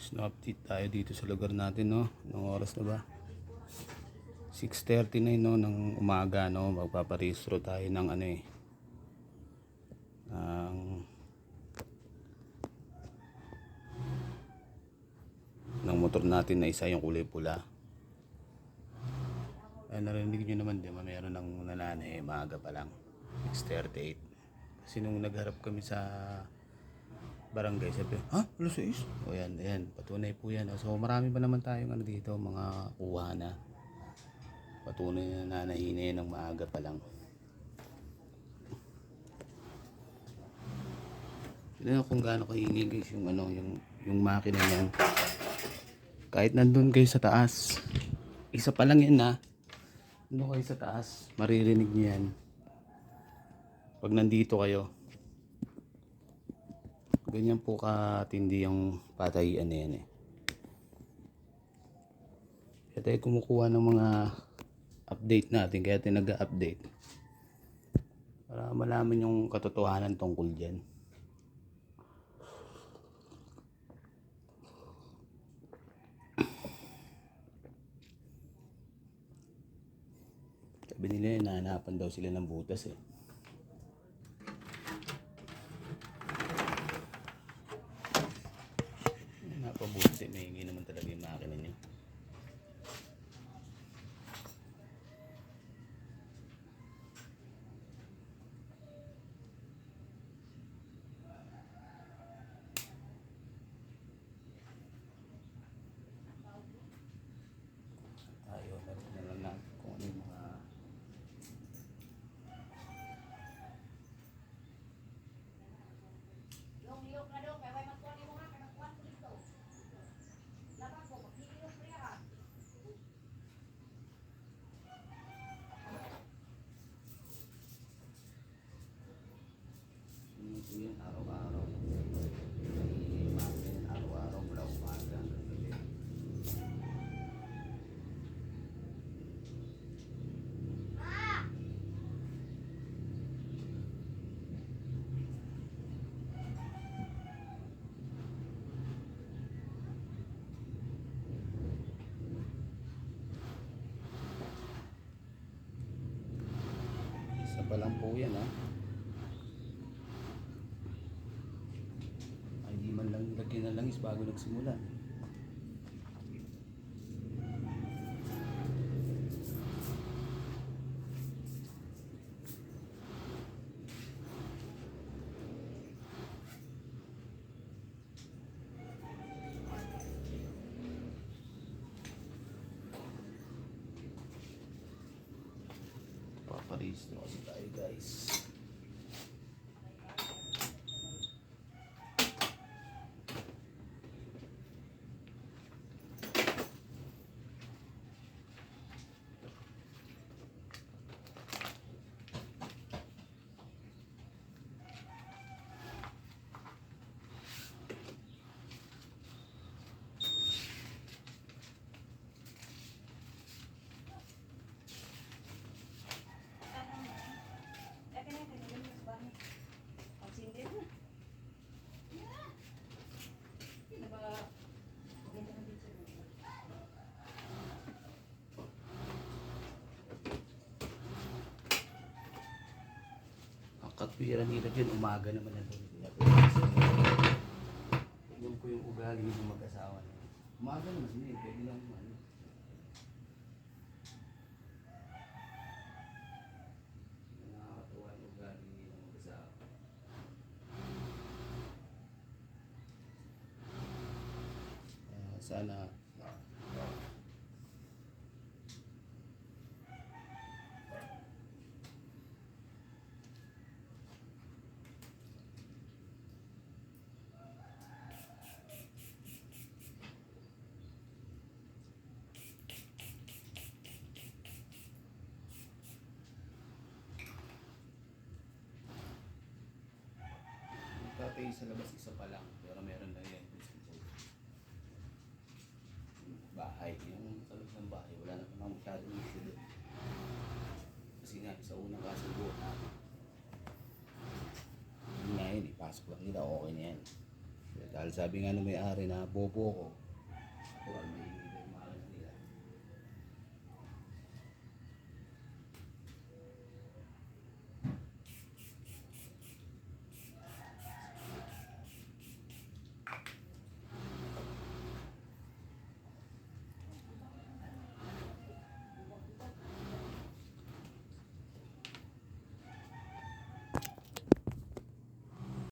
Snow update tayo dito sa lugar natin, no? Anong oras na ba? 6:39 no ng umaga, no? Magpaparehistro tayo ng ano eh. Ng motor natin na isa yung kulay pula. Ay, narinig nyo naman, di ba? Mayroon ng nananay, maaga pa lang. 6:38. Kasi nung nagharap kami sa barangay, sabi, ha? Alas 6? O yan, ayan, patunay po yan. So marami pa naman tayong ano dito, mga kuha na. Patunay na nanahina yan ng maaga pa lang. Tignan kung gaano kaingay guys yung ano, yung makina niyan. Kahit nandun kayo sa taas, isa pa lang yan na. Nandun kayo sa taas, maririnig niyo yan. Pag nandito kayo, ganyan po katindi yung patayian na yan eh. Kaya tayo kumukuha ng mga update natin, kaya tayo nag-update para malaman yung katotohanan tungkol dyan. Sabi nila hinahanapan daw sila ng butas eh. Napabutas eh, mahingi naman talaga yung makina niya. Tayo, meron na lang natin kung ano yung mga yan, araw-araw. Araw-araw mula umaga hanggang gabi. Isa pa lang po yan ha. Ay di man lang lagyan na langis bago nagsimula. Paparehistro kasi tayo guys. Katwiran nila dyan, umaga naman na doon. Tignan ko yung ugali ng mag-asawa na. Umaga naman sila, pwede lang ano. Nakakatuwa yung ugali ng mag-asawa. Sana tatay sa labas isa pa lang, pero meron na yan bahay, yung sa labas ng bahay wala na pang masyadong issue doon kasi nga sa unang kasubuhan natin yun nga yun, ipasok lang nila, okay na yan. Dahil sabi nga ng may-ari na bobo ko.